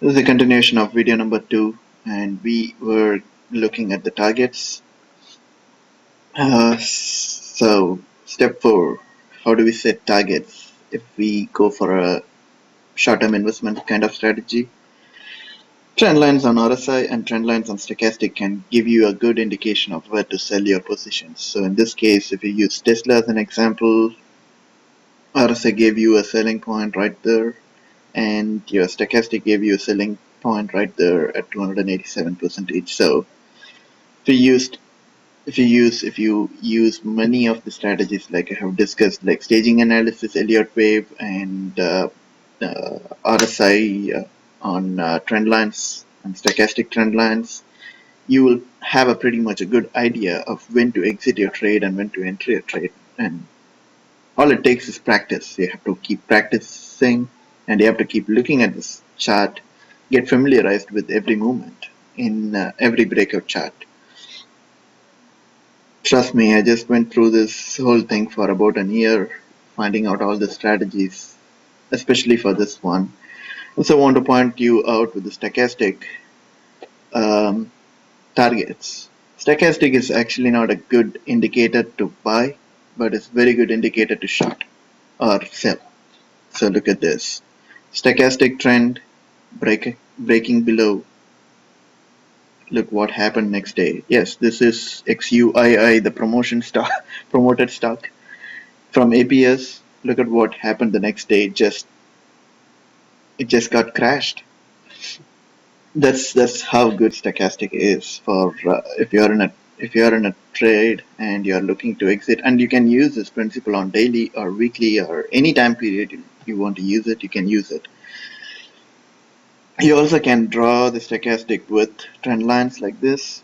This is a continuation of video number 2, and we were looking at the targets. So, step 4, how do we set targets if we go for a short-term investment kind of strategy? Trend lines on RSI and trend lines on stochastic can give you a good indication of where to sell your positions. So in this case, if you use Tesla as an example, RSI gave you a selling point right there, and your stochastic gave you a selling point right there at 287% each. So if you used if you use many of the strategies like I have discussed, like staging analysis, Elliott wave, and RSI on trend lines and stochastic trend lines, you will have a pretty much a good idea of when to exit your trade and when to enter your trade. And all it takes is practice. You have to keep practicing, and you have to keep looking at this chart, get familiarized with every movement in every breakout chart. Trust me, I just went through this whole thing for about an year, finding out all the strategies, especially for this one. Also, want to point you out with the stochastic um, targets. Stochastic is actually not a good indicator to buy, but it's very good indicator to short or sell. So look at this. Stochastic trend breaking below. Look what happened next day. Yes, this is XUII, the promotion stock, promoted stock from APS. Look at what happened the next day. It just got crashed. That's how good stochastic is for if you're in a trade and you're looking to exit, and you can use this principle on daily or weekly or any time period you want to use it. You can use it. You also can draw the stochastic with trend lines like this.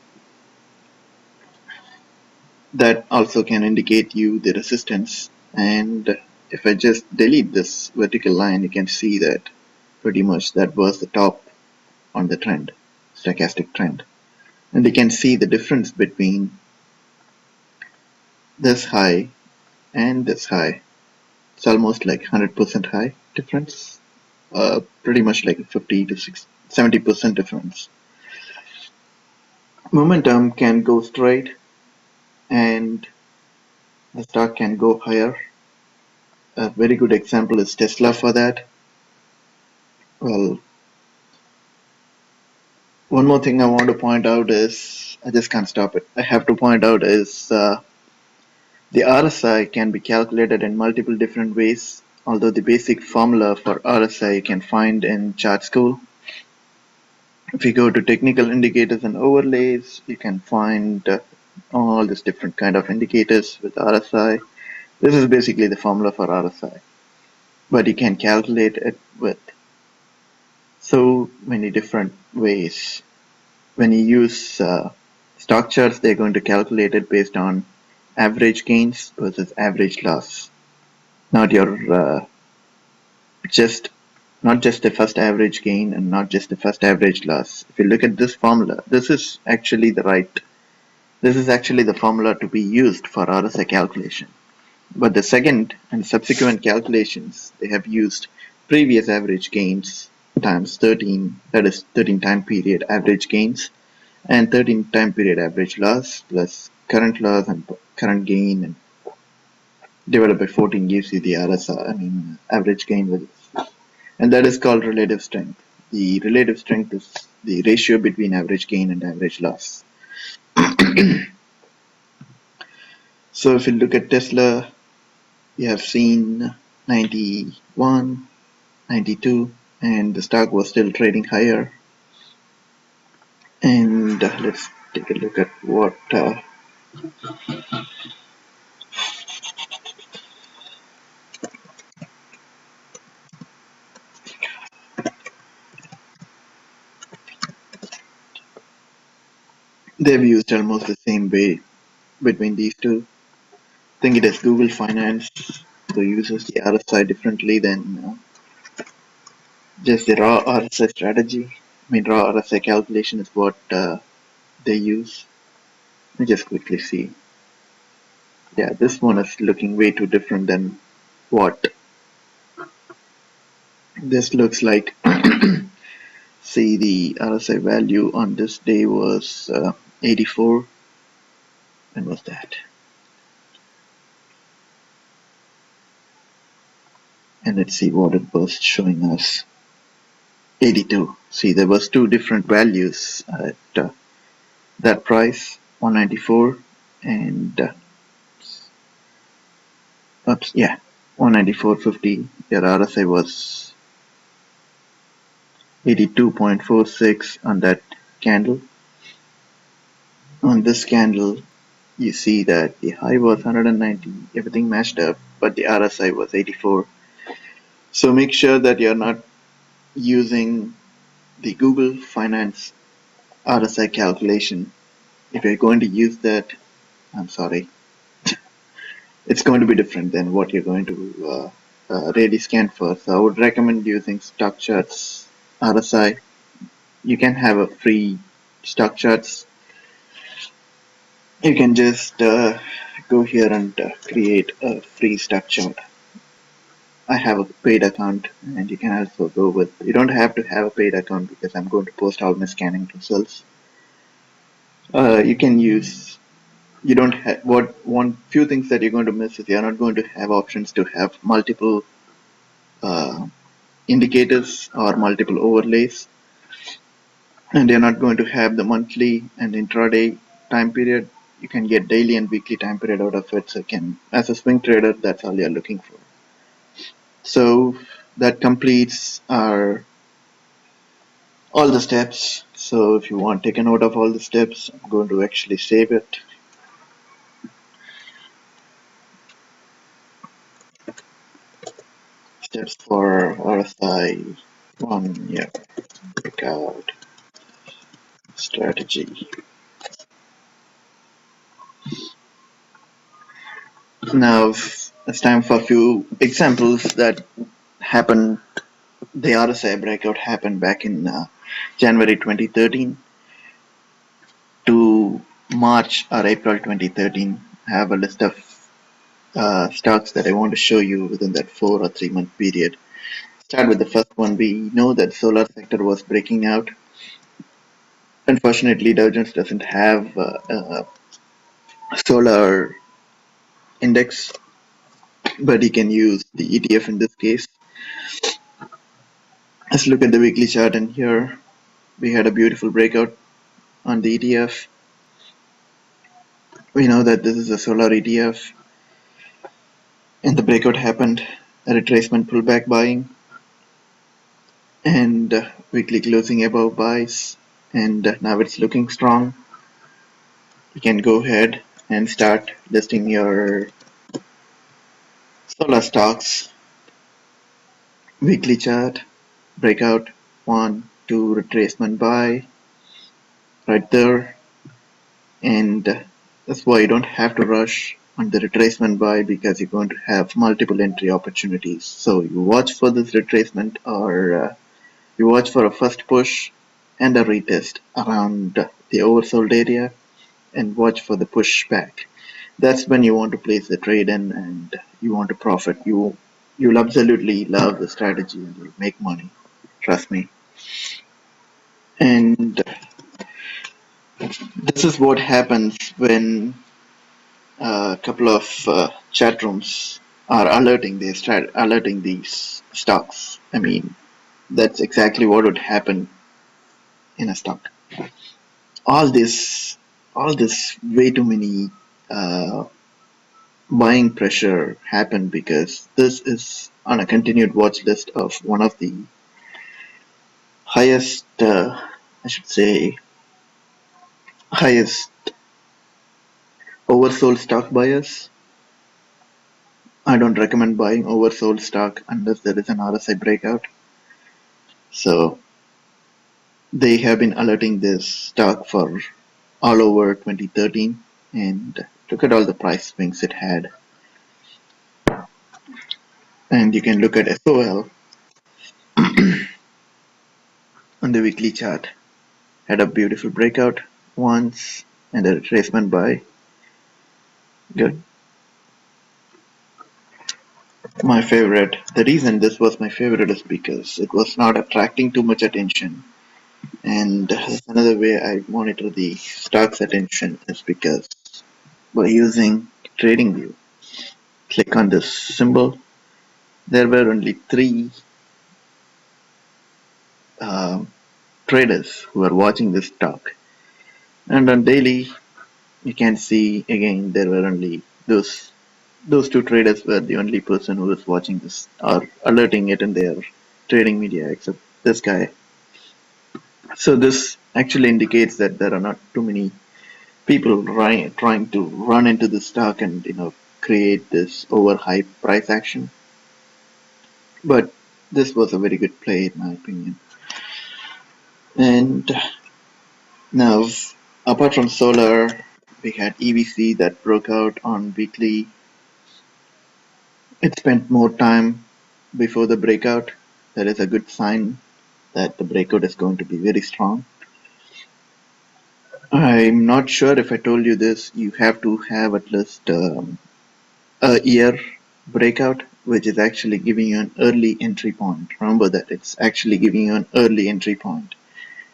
That also can indicate you the resistance. And if I just delete this vertical line, you can see that pretty much that was the top on the trend, stochastic trend. And you can see the difference between this high and this high. It's almost like 100% high difference, pretty much like 50 to 70% difference. Momentum can go straight and the stock can go higher. A very good example is Tesla for that. Well, one more thing I want to point out is, I just can't stop it. I have to point out is the RSI can be calculated in multiple different ways, although the basic formula for RSI you can find in chart school. If you go to technical indicators and overlays, you can find all these different kind of indicators with RSI. This is basically the formula for RSI, but you can calculate it with so many different ways. When you use stock charts, they're going to calculate it based on average gains versus average loss, not your just not just the first average gain and not just the first average loss. If you look at this formula, this is actually the formula to be used for RSI calculation. But the second and subsequent calculations, they have used previous average gains times 13, that is 13 time period average gains, and 13 time period average loss plus current loss and current gain, and divided by 14 gives you the RSI, average gain values. And that is called relative strength. The relative strength is the ratio between average gain and average loss. So if you look at Tesla, you have seen 91, 92, and the stock was still trading higher. And let's take a look at what they've used almost the same way between these two. I think it is Google Finance who uses the RSI differently than just the raw RSI strategy. Raw RSI calculation is what they use. Let me just quickly see. Yeah, this one is looking way too different than what this looks like. see the RSI value on this day was 84. When was that? And let's see what it was showing us. 82. See, there was two different values at that price, 194 and oops, yeah, 194.50. Your RSI was 82.46 on that candle. On this candle, you see that the high was 190, everything matched up, but the RSI was 84. So make sure that you're not using the Google Finance RSI calculation. If you're going to use that, I'm sorry, it's going to be different than what you're going to really scan for. So I would recommend using stock charts RSI. You can have a free stock charts. You can just go here and create a free stock chart. I have a paid account, and you can also go with. You don't have to have a paid account because I'm going to post all my scanning results. You can use. You don't have what one few things that you're going to miss is you're not going to have options to have multiple uh, indicators or multiple overlays, and you're not going to have the monthly and intraday time period. You can get daily and weekly time period out of it. So you can, as a swing trader, that's all you're looking for. So that completes our all the steps. So if you want to take a note of all the steps, I'm going to actually save it. Steps for RSI 1, yeah, breakout strategy. Now it's time for a few examples that happened. The RSI breakout happened back in January 2013 to March or April 2013. I have a list of stocks that I want to show you within that 4 or 3 month period. Start with the first one. We know that solar sector was breaking out. Unfortunately, Dow Jones doesn't have a solar index, but you can use the ETF in this case. Let's look at the weekly chart, and here we had a beautiful breakout on the ETF. We know that this is a solar ETF, and the breakout happened, a retracement pullback buying, and weekly closing above buys, and now it's looking strong. You can go ahead and start listing your solar stocks. Weekly chart, breakout, 1, 2, retracement buy, right there, and that's why you don't have to rush on the retracement buy because you're going to have multiple entry opportunities. So you watch for this retracement, or you watch for a first push and a retest around the oversold area, and watch for the pushback. That's when you want to place the trade in, and you want to profit. You'll absolutely love the strategy and you'll make money. Trust me. And this is what happens when a couple of chat rooms are alerting. They start alerting these stocks. I mean, that's exactly what would happen in a stock. All this, all this, way too many uh, buying pressure happened because this is on a continued watch list of one of the highest, I should say, highest oversold stock buyers. I don't recommend buying oversold stock unless there is an RSI breakout. So they have been alerting this stock for all over 2013, and look at all the price swings it had. And you can look at SOL on the weekly chart. Had a beautiful breakout once and a retracement buy. Good. My favorite. The reason this was my favorite is because it was not attracting too much attention. And that's another way I monitor the stock's attention is because by using TradingView, click on this symbol. There were only three um, traders who are watching this stock, and on daily you can see again there were only those two traders were the only person who was watching this or alerting it in their trading media except this guy. So this actually indicates that there are not too many people trying to run into the stock and create this overhyped price action. But this was a very good play in my opinion. And now, apart from solar, we had EVC that broke out on weekly. It spent more time before the breakout. That is a good sign that the breakout is going to be very strong. I'm not sure if I told you this. You have to have at least a year breakout, which is actually giving you an early entry point. Remember that it's actually giving you an early entry point.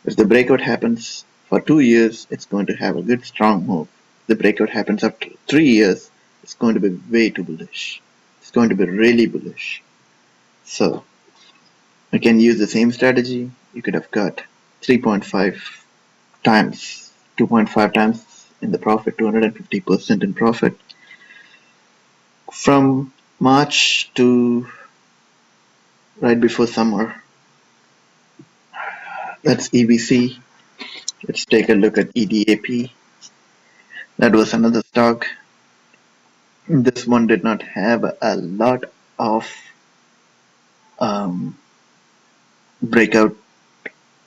If the breakout happens for 2 years, it's going to have a good strong move. If the breakout happens after 3 years, it's going to be way too bullish. It's going to be really bullish. So you can use the same strategy. You could have got 3.5 times, 2.5 times in the profit, 250% in profit from March to right before summer. That's EBC. Let's take a look at EDAP. That was another stock. This one did not have a lot of um, breakout.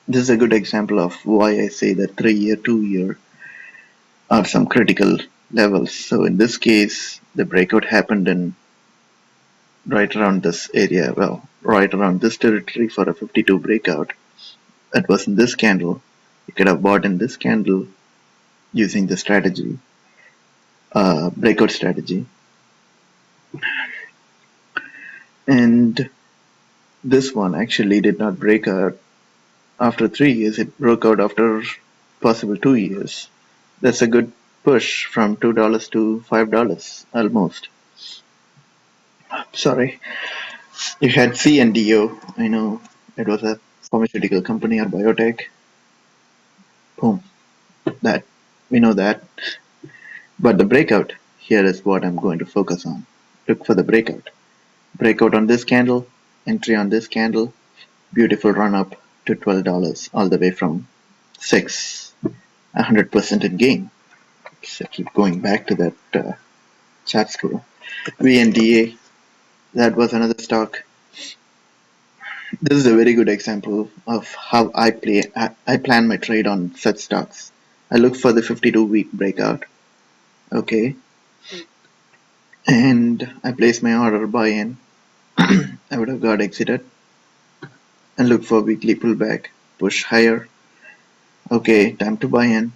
This is a good example of why I say that 3 year, 2 year are some critical levels. So in this case, the breakout happened in right around this area. Well, right around this territory for a 52 breakout. That was in this candle. You could have bought in this candle using the strategy, breakout strategy. And this one actually did not break out after 3 years. It broke out after possible 2 years. That's a good push from $2 to $5 almost. Sorry. You had C&DO. I know it was a pharmaceutical company or biotech. Boom. That we know that. But the breakout here is what I'm going to focus on. Look for the breakout. Breakout on this candle, entry on this candle, beautiful run up to $12 all the way from 6, 100% in gain. So keep going back to that chart scroll. VNDA, that was another stock. This is a very good example of how I plan my trade on such stocks. I look for the 52-week breakout, okay, and I place my order buy in. I would have got exited and look for weekly pullback, push higher. Okay, time to buy in.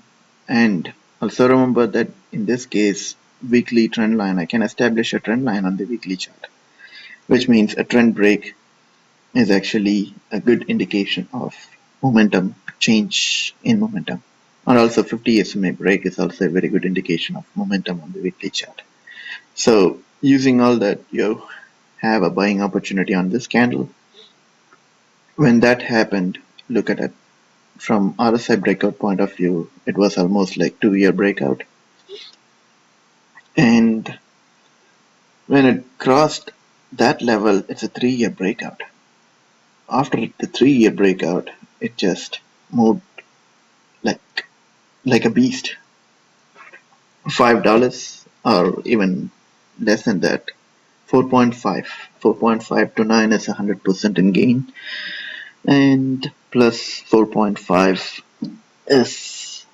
And also remember that in this case, weekly trend line, I can establish a trend line on the weekly chart, which means a trend break is actually a good indication of momentum, change in momentum. And also 50 SMA break is also a very good indication of momentum on the weekly chart. So using all that, you have a buying opportunity on this candle. When that happened, look at it. From RSI breakout point of view, it was almost like 2 year breakout. And when it crossed that level, it's a 3 year breakout. After the 3 year breakout, it just moved like a beast. $5 or even less than that. 4.5. 4.5 to 9 is 100% in gain. And plus 4.5 is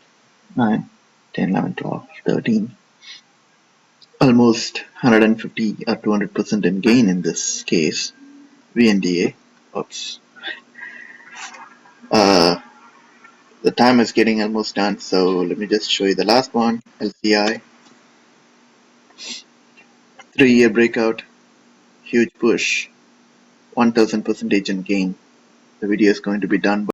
9, 10, 11, 12, 13. Almost 150 or 200% in gain in this case. VNDA. Oops. Uh, the time is getting almost done, so let me just show you the last one. LCI. 3 year breakout. Huge push. 1000% in gain. The video is going to be done